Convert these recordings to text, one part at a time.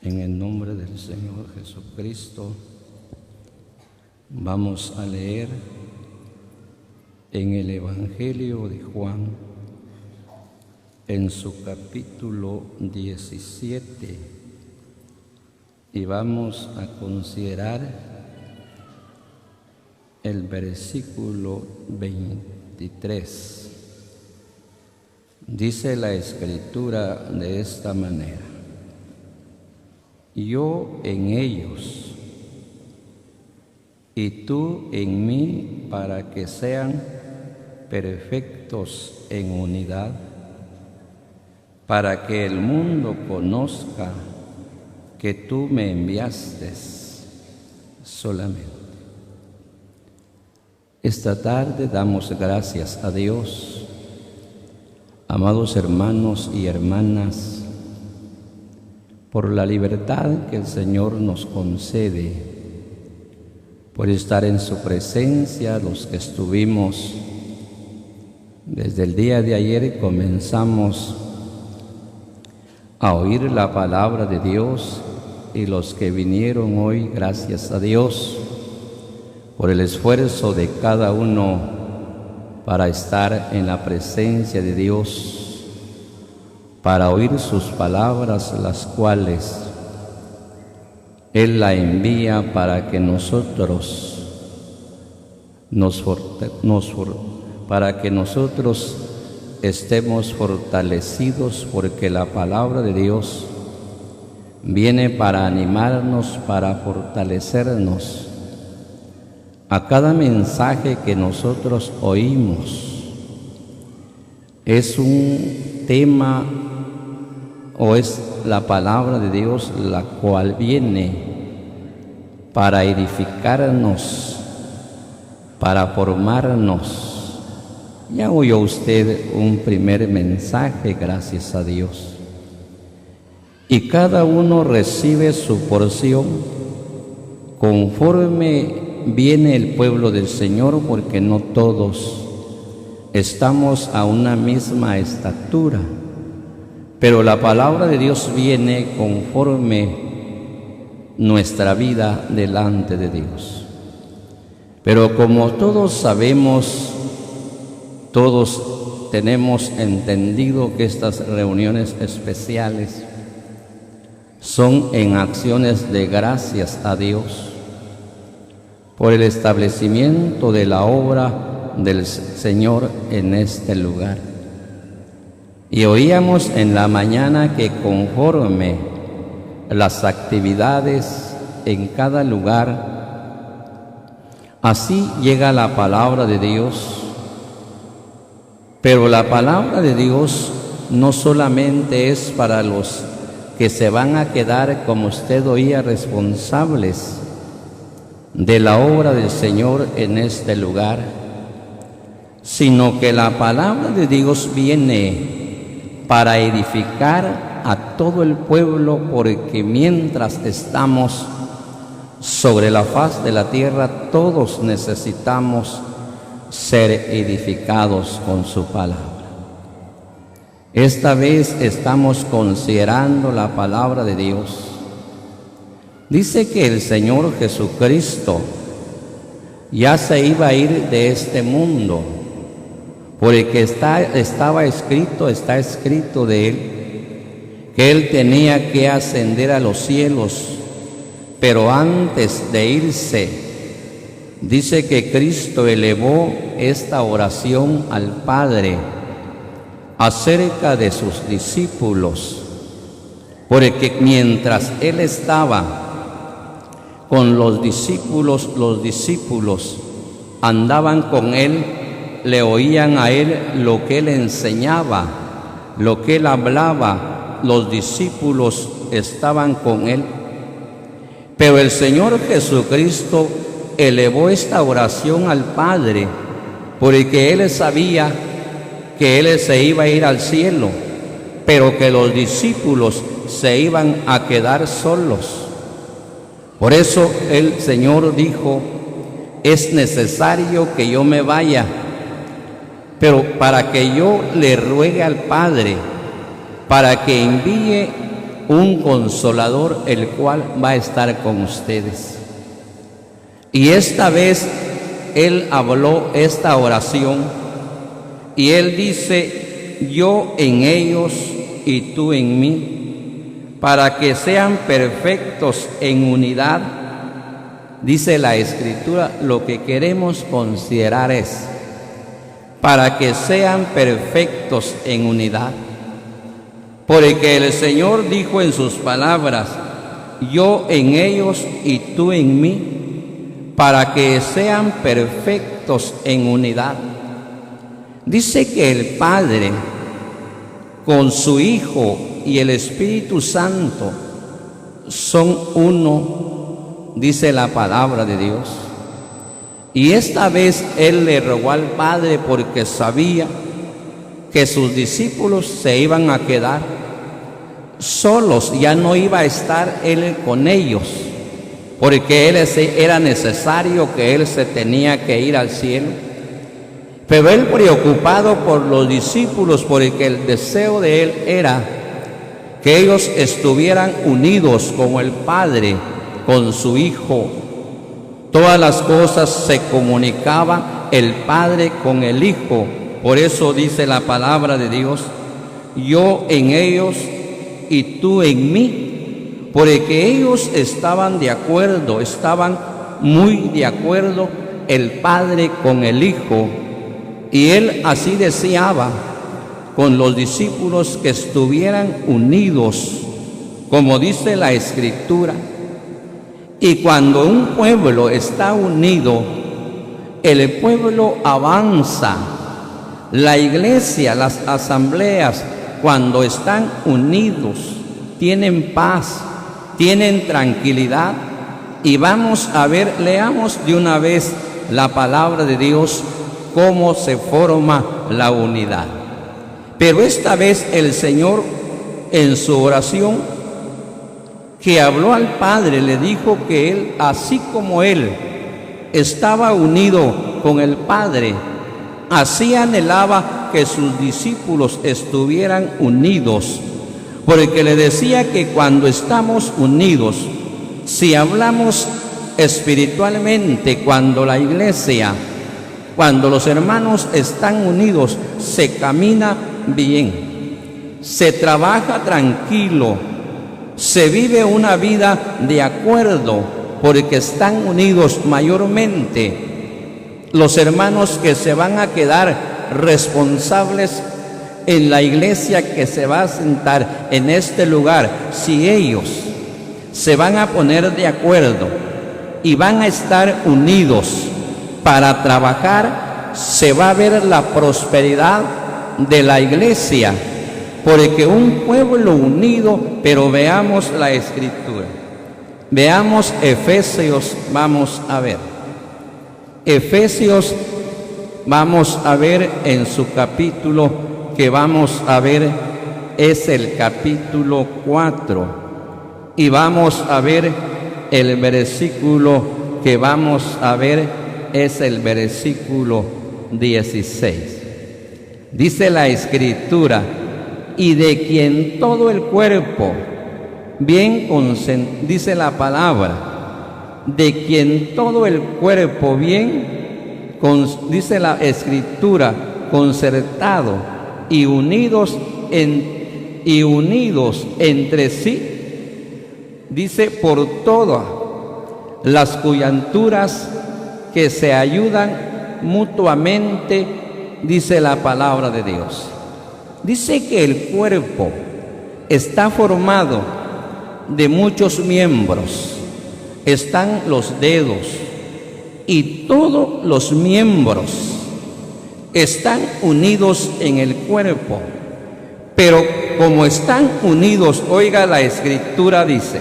En el nombre del Señor Jesucristo, vamos a leer en el Evangelio de Juan, en su capítulo 17, y vamos a considerar el versículo 23. Dice la Escritura de esta manera: yo en ellos y tú en mí, para que sean perfectos en unidad, para que el mundo conozca que tú me enviaste solamente. Esta tarde damos gracias a Dios, amados hermanos y hermanas, por la libertad que el Señor nos concede, por estar en su presencia. Los que estuvimos desde el día de ayer comenzamos a oír la palabra de Dios, y los que vinieron hoy, gracias a Dios por el esfuerzo de cada uno para estar en la presencia de Dios, para oír sus palabras, las cuales Él la envía para que nosotros estemos fortalecidos, porque la palabra de Dios viene para animarnos, para fortalecernos. A cada mensaje que nosotros oímos es un tema o es la palabra de Dios, la cual viene para edificarnos, para formarnos. Ya oyó usted un primer mensaje, gracias a Dios, y cada uno recibe su porción conforme viene el pueblo del Señor, porque no todos estamos a una misma estatura, pero la palabra de Dios viene conforme nuestra vida delante de Dios. Pero como todos sabemos, todos tenemos entendido que estas reuniones especiales son en acciones de gracias a Dios por el establecimiento de la obra del Señor en este lugar. Y oíamos en la mañana que conforme las actividades en cada lugar, así llega la palabra de Dios. Pero la palabra de Dios no solamente es para los que se van a quedar, como usted oía, responsables de la obra del Señor en este lugar, sino que la palabra de Dios viene para edificar a todo el pueblo, porque mientras estamos sobre la faz de la tierra, todos necesitamos ser edificados con su palabra. Esta vez estamos considerando la palabra de Dios. Dice que el Señor Jesucristo ya se iba a ir de este mundo, porque está escrito de Él que Él tenía que ascender a los cielos. Pero antes de irse, dice que Cristo elevó esta oración al Padre acerca de sus discípulos, porque mientras Él estaba con los discípulos andaban con Él, le oían a Él lo que Él enseñaba, lo que Él hablaba, los discípulos estaban con Él. Pero el Señor Jesucristo elevó esta oración al Padre, porque Él sabía que Él se iba a ir al cielo, pero que los discípulos se iban a quedar solos. Por eso el Señor dijo: es necesario que yo me vaya, pero para que yo le ruegue al Padre, para que envíe un consolador, el cual va a estar con ustedes. Y esta vez Él habló esta oración y Él dice: yo en ellos y tú en mí, para que sean perfectos en unidad. Dice la Escritura, lo que queremos considerar es, para que sean perfectos en unidad. Porque el Señor dijo en sus palabras: yo en ellos y tú en mí, para que sean perfectos en unidad. Dice que el Padre con su Hijo y el Espíritu Santo son uno, dice la palabra de Dios. Y esta vez Él le rogó al Padre porque sabía que sus discípulos se iban a quedar solos, ya no iba a estar Él con ellos, porque era necesario que Él se tenía que ir al cielo. Pero Él, preocupado por los discípulos, porque el deseo de Él era que ellos estuvieran unidos con el Padre, con su Hijo. Todas las cosas se comunicaba el Padre con el Hijo. Por eso dice la palabra de Dios: yo en ellos y tú en mí. Porque ellos estaban de acuerdo, estaban muy de acuerdo el Padre con el Hijo. Y Él así deseaba con los discípulos que estuvieran unidos, como dice la Escritura. Y cuando un pueblo está unido, el pueblo avanza. La iglesia, las asambleas, cuando están unidos, tienen paz, tienen tranquilidad. Y vamos a ver, leamos de una vez la palabra de Dios, cómo se forma la unidad. Pero esta vez el Señor, en su oración que habló al Padre, le dijo que Él, así como Él estaba unido con el Padre, así anhelaba que sus discípulos estuvieran unidos. Porque le decía que cuando estamos unidos, si hablamos espiritualmente, cuando la iglesia, cuando los hermanos están unidos, se camina bien, se trabaja tranquilo, se vive una vida de acuerdo, porque están unidos. Mayormente los hermanos que se van a quedar responsables en la iglesia que se va a sentar en este lugar, si ellos se van a poner de acuerdo y van a estar unidos para trabajar, se va a ver la prosperidad de la iglesia, porque un pueblo unido. Pero veamos la Escritura, veamos Efesios, vamos a ver Efesios, vamos a ver en su capítulo, que vamos a ver es el capítulo 4, y vamos a ver el versículo que vamos a ver es el versículo 16. Dice la Escritura: y de quien todo el cuerpo bien dice la palabra, de quien todo el cuerpo bien, dice la Escritura, concertado y unidos entre sí, dice, por todas las coyunturas que se ayudan mutuamente, dice la palabra de Dios. Dice que el cuerpo está formado de muchos miembros. Están los dedos y todos los miembros están unidos en el cuerpo. Pero como están unidos, oiga, la Escritura dice: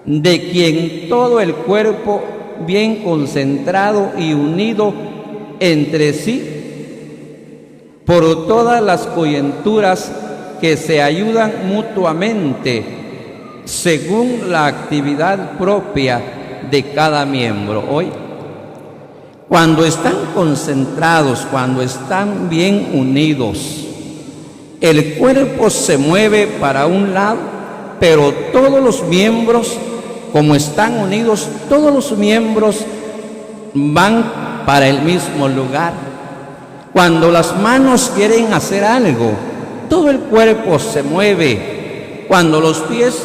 de quien todo el cuerpo bien concentrado y unido entre sí, por todas las coyunturas que se ayudan mutuamente, según la actividad propia de cada miembro. Hoy, cuando están concentrados, cuando están bien unidos, El cuerpo se mueve para un lado, pero todos los miembros, como están unidos, todos los miembros van para el mismo lugar. Cuando las manos quieren hacer algo, todo el cuerpo se mueve. Cuando los pies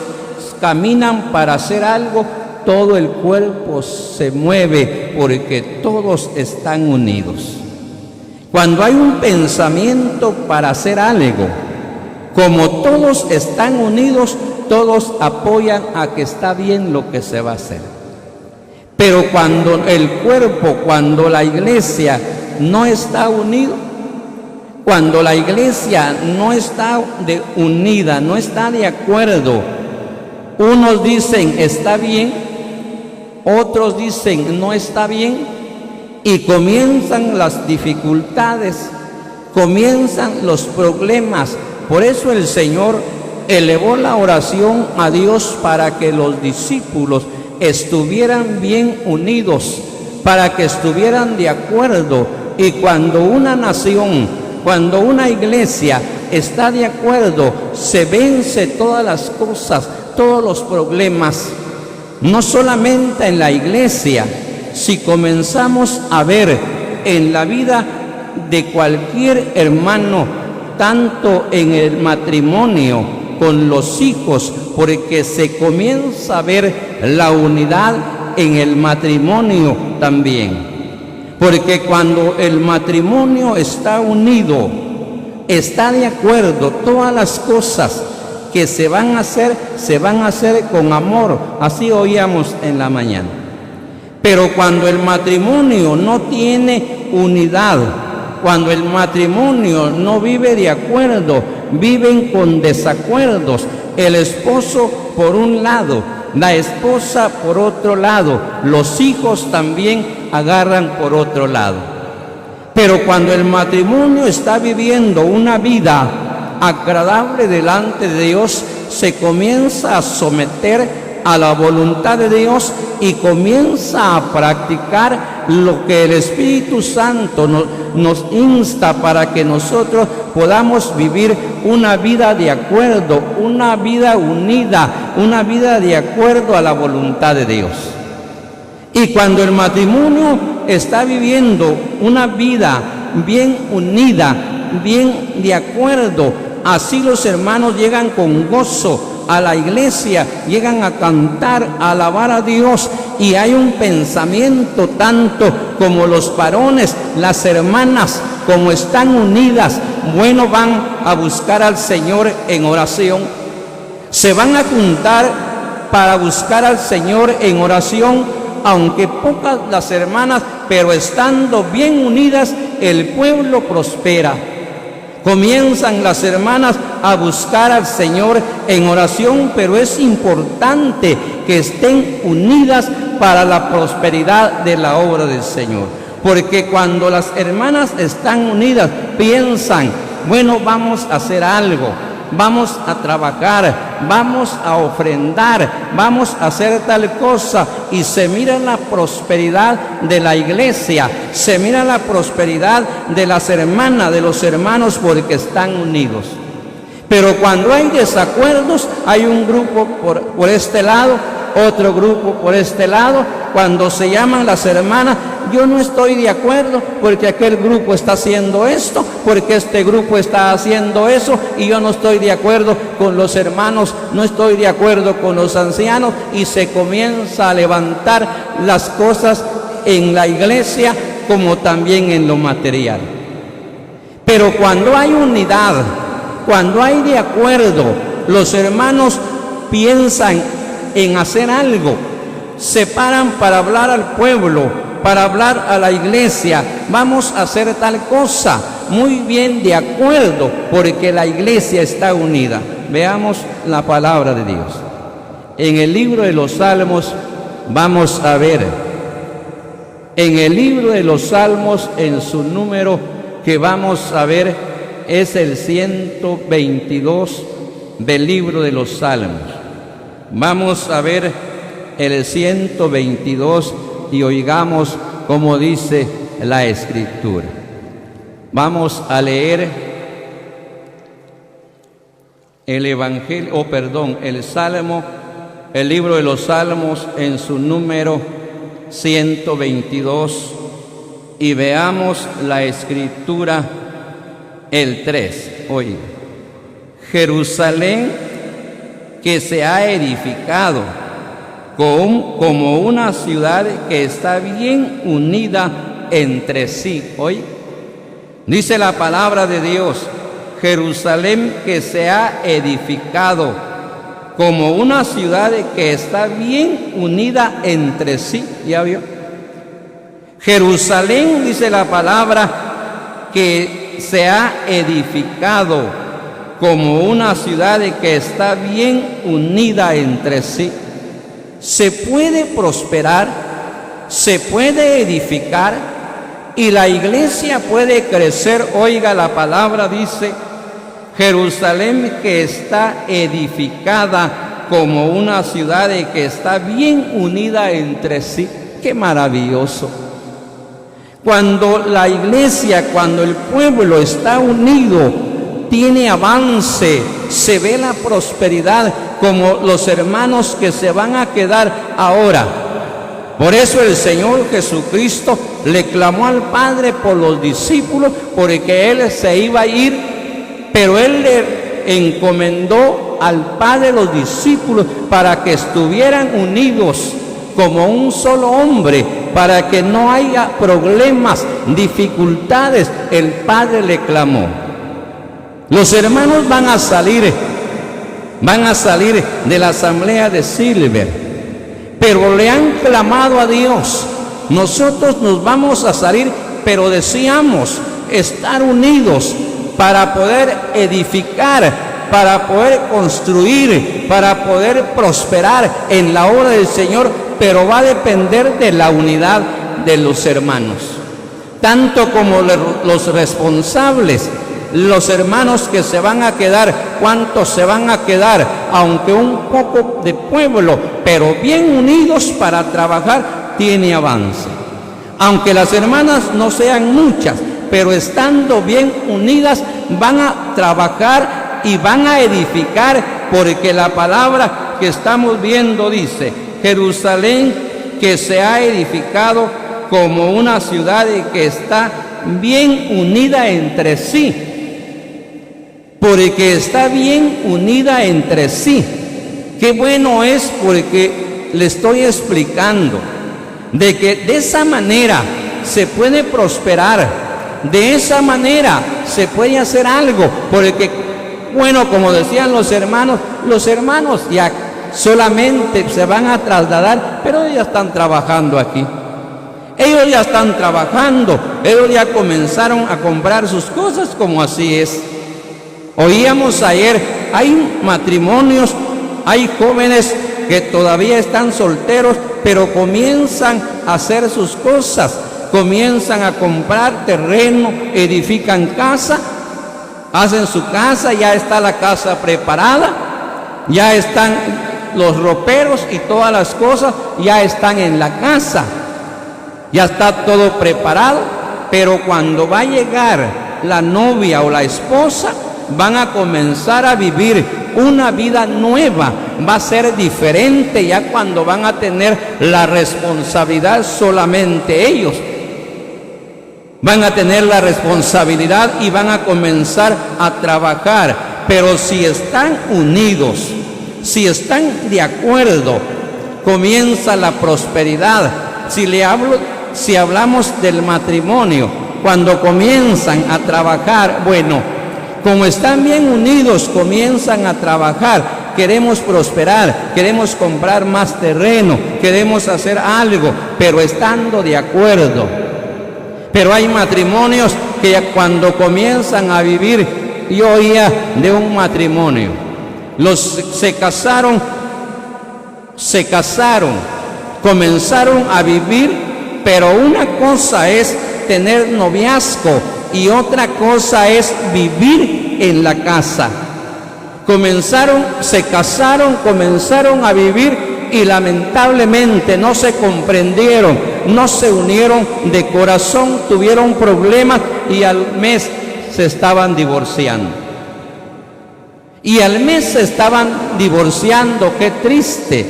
caminan para hacer algo, todo el cuerpo se mueve porque todos están unidos. Cuando hay un pensamiento para hacer algo, como todos están unidos, todos apoyan a que está bien lo que se va a hacer. Pero cuando el cuerpo, cuando la iglesia no está unido, cuando la iglesia no está unida, no está de acuerdo, unos dicen está bien, otros dicen no está bien, y comienzan las dificultades, comienzan los problemas. Por eso el Señor elevó la oración a Dios para que los discípulos estuvieran bien unidos, para que estuvieran de acuerdo. Y cuando una nación, cuando una iglesia está de acuerdo, se vence todas las cosas, todos los problemas. No solamente en la iglesia, si comenzamos a ver en la vida de cualquier hermano, tanto en el matrimonio, con los hijos, porque se comienza a ver la unidad en el matrimonio también. Porque cuando el matrimonio está unido, está de acuerdo, todas las cosas que se van a hacer con amor. Así oíamos en la mañana. Pero cuando el matrimonio no tiene unidad, cuando el matrimonio no vive de acuerdo, viven con desacuerdos, el esposo por un lado, la esposa por otro lado, los hijos también agarran por otro lado. Pero cuando el matrimonio está viviendo una vida agradable delante de Dios, se comienza a someter a la voluntad de Dios y comienza a practicar lo que el Espíritu Santo nos insta para que nosotros podamos vivir una vida de acuerdo, una vida unida, una vida de acuerdo a la voluntad de Dios. Y cuando el matrimonio está viviendo una vida bien unida, bien de acuerdo, así los hermanos llegan con gozo a la iglesia, llegan a cantar, a alabar a Dios, y hay un pensamiento tanto como los varones, las hermanas, como están unidas, bueno, van a buscar al Señor en oración, se van a juntar para buscar al Señor en oración, aunque pocas las hermanas, pero estando bien unidas, el pueblo prospera. Comienzan las hermanas a buscar al Señor en oración, pero es importante que estén unidas para la prosperidad de la obra del Señor. Porque cuando las hermanas están unidas, piensan, bueno, vamos a hacer algo, vamos a trabajar, vamos a ofrendar, vamos a hacer tal cosa, y se mira la prosperidad de la iglesia, se mira la prosperidad de las hermanas, de los hermanos, porque están unidos. Pero cuando hay desacuerdos, hay un grupo por este lado, otro grupo por este lado. Cuando se llaman las hermanas, yo no estoy de acuerdo porque aquel grupo está haciendo esto, porque este grupo está haciendo eso, y yo no estoy de acuerdo con los hermanos, no estoy de acuerdo con los ancianos, y se comienza a levantar las cosas en la iglesia como también en lo material. Pero cuando hay unidad, cuando hay de acuerdo, los hermanos piensan en hacer algo, se paran para hablar al pueblo, para hablar a la iglesia, vamos a hacer tal cosa, muy bien, de acuerdo, porque la iglesia está unida. Veamos la palabra de Dios. En el libro de los Salmos vamos a ver, en el libro de los Salmos, en su número que vamos a ver, es el 122 del libro de los Salmos. Vamos a ver el 122 y oigamos cómo dice la Escritura. Vamos a leer el Evangelio, el libro de los Salmos en su número 122 y veamos la escritura, el 3. Oye, Jerusalén que se ha edificado como una ciudad que está bien unida entre sí. Oye, dice la palabra de Dios, Jerusalén que se ha edificado como una ciudad que está bien unida entre sí. ¿Ya vio? Jerusalén, dice la palabra, que se ha edificado como una ciudad que está bien unida entre sí. Se puede prosperar, se puede edificar y la iglesia puede crecer. Oiga, la palabra dice, Jerusalén que está edificada como una ciudad que está bien unida entre sí. ¡Qué maravilloso! Cuando la iglesia, cuando el pueblo está unido, tiene avance, se ve la prosperidad, como los hermanos que se van a quedar ahora. Por eso el Señor Jesucristo le clamó al Padre por los discípulos, porque Él se iba a ir, pero Él le encomendó al Padre los discípulos para que estuvieran unidos como un solo hombre, para que no haya problemas, dificultades. El Padre le clamó. Los hermanos van a salir de la asamblea de Silver, pero le han clamado a Dios. Nosotros nos vamos a salir, pero deseamos estar unidos para poder edificar, para poder construir, para poder prosperar en la obra del Señor, pero va a depender de la unidad de los hermanos, tanto como los responsables, los hermanos que se van a quedar. ¿Cuántos se van a quedar? Aunque un poco de pueblo, pero bien unidos para trabajar, tiene avance. Aunque las hermanas no sean muchas, pero estando bien unidas van a trabajar y van a edificar, porque la palabra que estamos viendo dice, Jerusalén que se ha edificado como una ciudad que está bien unida entre sí, porque está bien unida entre sí. Qué bueno es, porque le estoy explicando de que de esa manera se puede prosperar. De esa manera se puede hacer algo, porque, bueno, como decían los hermanos ya solamente se van a trasladar, pero ellos ya están trabajando aquí. Ellos ya están trabajando, ellos ya comenzaron a comprar sus cosas, como así es. Oíamos ayer, hay matrimonios, hay jóvenes que todavía están solteros, pero comienzan a hacer sus cosas. Comienzan a comprar terreno, edifican casa, hacen su casa, ya está la casa preparada, ya están los roperos y todas las cosas, ya están en la casa, ya está todo preparado, pero cuando va a llegar la novia o la esposa, van a comenzar a vivir una vida nueva, va a ser diferente ya cuando van a tener la responsabilidad solamente ellos. Van a tener la responsabilidad y van a comenzar a trabajar. Pero si están unidos, si están de acuerdo, comienza la prosperidad. Si hablamos del matrimonio, cuando comienzan a trabajar, bueno, como están bien unidos, comienzan a trabajar. Queremos prosperar, queremos comprar más terreno, queremos hacer algo, pero estando de acuerdo. Pero hay matrimonios que cuando comienzan a vivir, yo oía de un matrimonio, se casaron, comenzaron a vivir, pero una cosa es tener noviazgo y otra cosa es vivir en la casa. Se casaron, comenzaron a vivir y lamentablemente no se comprendieron, no se unieron de corazón, tuvieron problemas y al mes se estaban divorciando. y al mes se estaban divorciando. ¡Qué triste!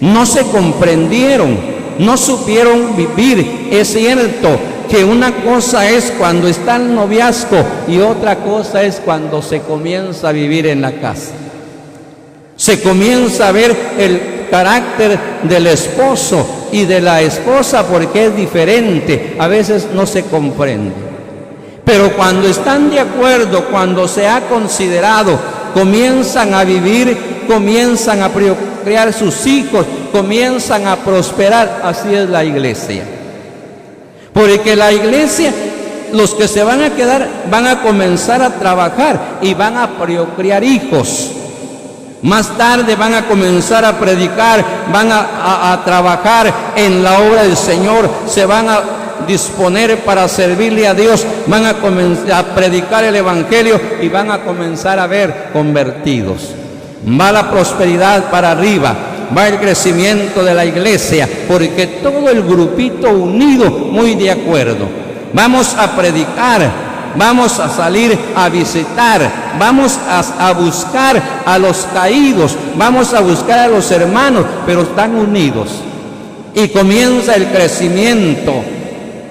No se comprendieron, no supieron vivir. Es cierto que una cosa es cuando está el noviazgo y otra cosa es cuando se comienza a vivir en la casa. Se comienza a ver el carácter del esposo y de la esposa, porque es diferente, a veces no se comprende. Pero cuando están de acuerdo, cuando se ha considerado, comienzan a vivir, comienzan a procrear sus hijos, comienzan a prosperar. Así es la iglesia. Porque la iglesia, los que se van a quedar, van a comenzar a trabajar y van a procrear hijos. Más tarde van a comenzar a predicar, van a trabajar en la obra del Señor, se van a disponer para servirle a Dios, van a comenzar a predicar el Evangelio y van a comenzar a ver convertidos. Va la prosperidad para arriba, va el crecimiento de la iglesia, porque todo el grupito unido, muy de acuerdo. Vamos a predicar, vamos a salir a visitar, vamos a buscar a los caídos, vamos a buscar a los hermanos, pero están unidos. Y comienza el crecimiento.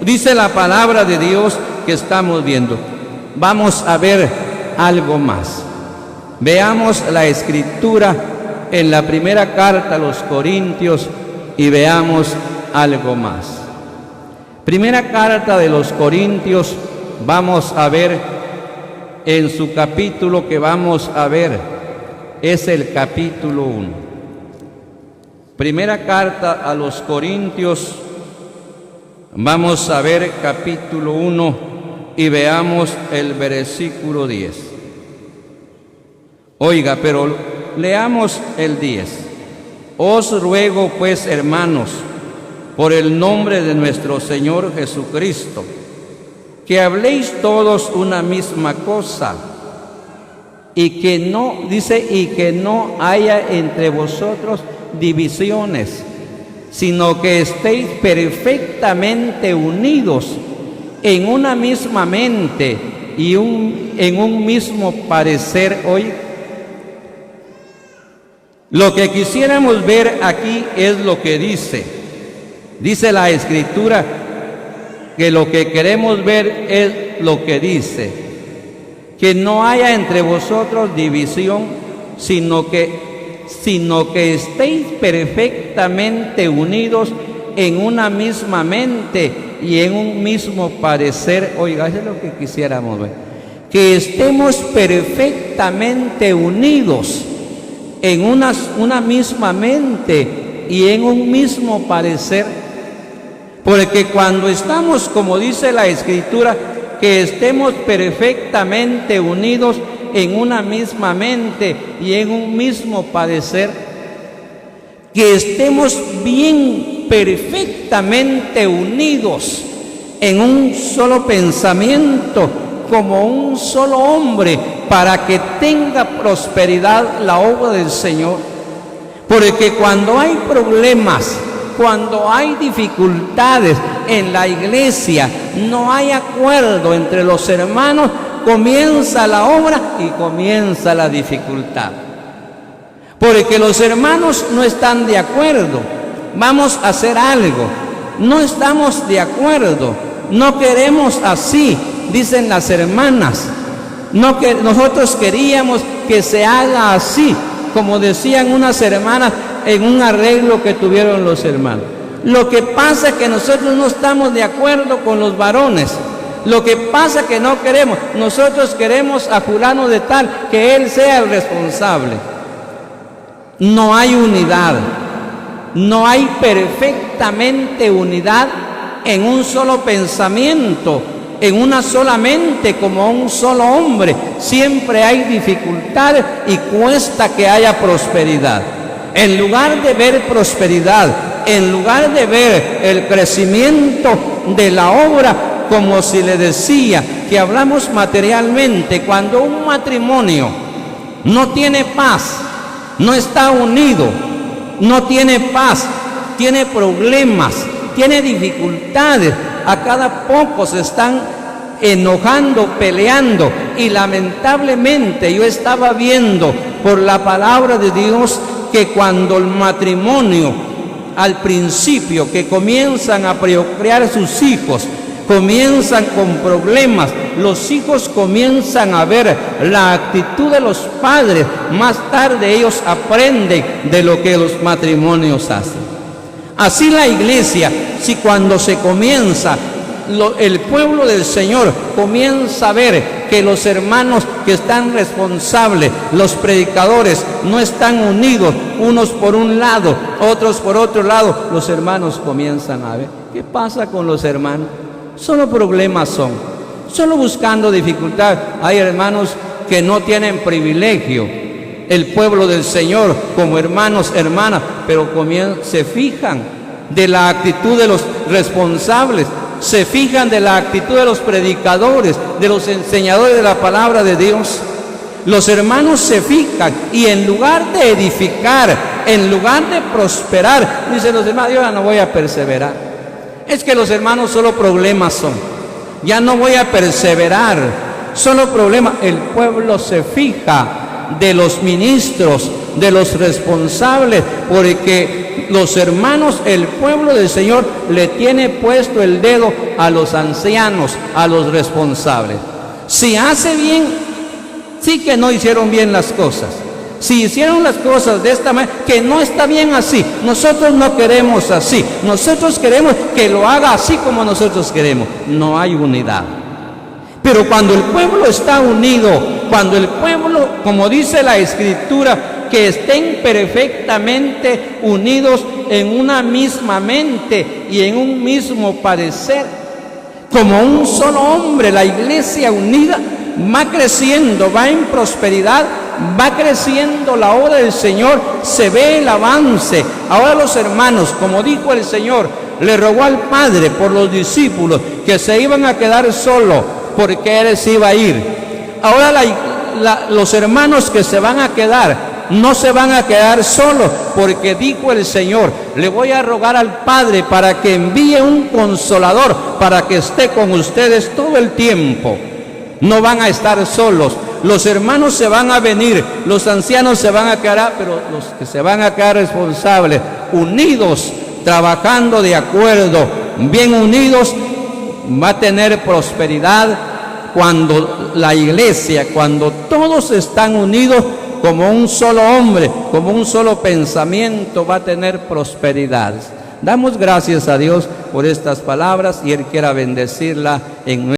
Dice la palabra de Dios que estamos viendo. Vamos a ver algo más. Veamos la escritura en la primera carta a los Corintios y veamos algo más. Primera carta de los Corintios, vamos a ver en su capítulo que vamos a ver, es el capítulo 1. Primera carta a los Corintios, vamos a ver capítulo 1 y veamos el versículo 10. Oiga, pero leamos el 10. Os ruego pues, hermanos, por el nombre de nuestro Señor Jesucristo, que habléis todos una misma cosa, y que no, dice, y que no haya entre vosotros divisiones, sino que estéis perfectamente unidos en una misma mente y en un mismo parecer. Hoy, lo que quisiéramos ver aquí es lo que dice la Escritura, que lo que queremos ver es lo que dice, que no haya entre vosotros división, sino que estéis perfectamente unidos en una misma mente y en un mismo parecer. Oiga, eso es lo que quisiéramos ver, que estemos perfectamente unidos en una misma mente y en un mismo parecer. Porque cuando estamos, como dice la Escritura, que estemos perfectamente unidos en una misma mente y en un mismo parecer, que estemos bien perfectamente unidos en un solo pensamiento, como un solo hombre, para que tenga prosperidad la obra del Señor. Porque cuando hay problemas, cuando hay dificultades en la iglesia, no hay acuerdo entre los hermanos, comienza la obra y comienza la dificultad. Porque los hermanos no están de acuerdo. Vamos a hacer algo, no estamos de acuerdo, no queremos así, dicen las hermanas. No, que nosotros queríamos que se haga así, como decían unas hermanas en un arreglo que tuvieron los hermanos. Lo que pasa es que nosotros no estamos de acuerdo con los varones. Lo que pasa es que no queremos, nosotros queremos a fulano de tal, que él sea el responsable. No hay unidad, no hay perfectamente unidad en un solo pensamiento, en una sola mente, como un solo hombre. Siempre hay dificultades y cuesta que haya prosperidad. En lugar de ver prosperidad, en lugar de ver el crecimiento de la obra, como si le decía que hablamos materialmente, cuando un matrimonio no tiene paz, no está unido, no tiene paz, tiene problemas, tiene dificultades, a cada poco se están enojando, peleando. Y lamentablemente yo estaba viendo por la palabra de Dios que cuando el matrimonio, al principio que comienzan a procrear sus hijos, comienzan con problemas, los hijos comienzan a ver la actitud de los padres. Más tarde ellos aprenden de lo que los matrimonios hacen. Así la iglesia, si cuando se comienza, el pueblo del Señor comienza a ver que los hermanos que están responsables, los predicadores, no están unidos, unos por un lado, otros por otro lado, los hermanos comienzan a ver, ¿qué pasa con los hermanos? Solo problemas son, solo buscando dificultad. Hay hermanos que no tienen privilegio, el pueblo del Señor, como hermanos, hermanas, pero se fijan de la actitud de los responsables, se fijan de la actitud de los predicadores, de los enseñadores de la palabra de Dios. Los hermanos se fijan y en lugar de edificar, en lugar de prosperar, dicen los hermanos, yo ya no voy a perseverar. Es que los hermanos solo problemas son, ya no voy a perseverar, solo problemas. El pueblo se fija de los ministros, de los responsables, porque los hermanos, el pueblo del Señor le tiene puesto el dedo a los ancianos, a los responsables. Si hace bien, sí que no hicieron bien las cosas. Si hicieron las cosas de esta manera, que no está bien así, nosotros no queremos así, nosotros queremos que lo haga así como nosotros queremos. No hay unidad. Pero cuando el pueblo está unido, cuando el pueblo, como dice la Escritura, que estén perfectamente unidos en una misma mente y en un mismo parecer, como un solo hombre, la iglesia unida va creciendo, va en prosperidad, va creciendo la obra del Señor, se ve el avance. Ahora los hermanos, como dijo el Señor, le rogó al Padre por los discípulos que se iban a quedar solos porque Él se iba a ir. Ahora los hermanos que se van a quedar, no se van a quedar solos, porque dijo el Señor, le voy a rogar al Padre para que envíe un consolador, para que esté con ustedes todo el tiempo. No van a estar solos, los hermanos se van a venir, los ancianos se van a quedar, pero los que se van a quedar responsables, unidos, trabajando de acuerdo, bien unidos, va a tener prosperidad. Cuando la iglesia, cuando todos están unidos como un solo hombre, como un solo pensamiento, va a tener prosperidad. Damos gracias a Dios por estas palabras y Él quiera bendecirla en nuestra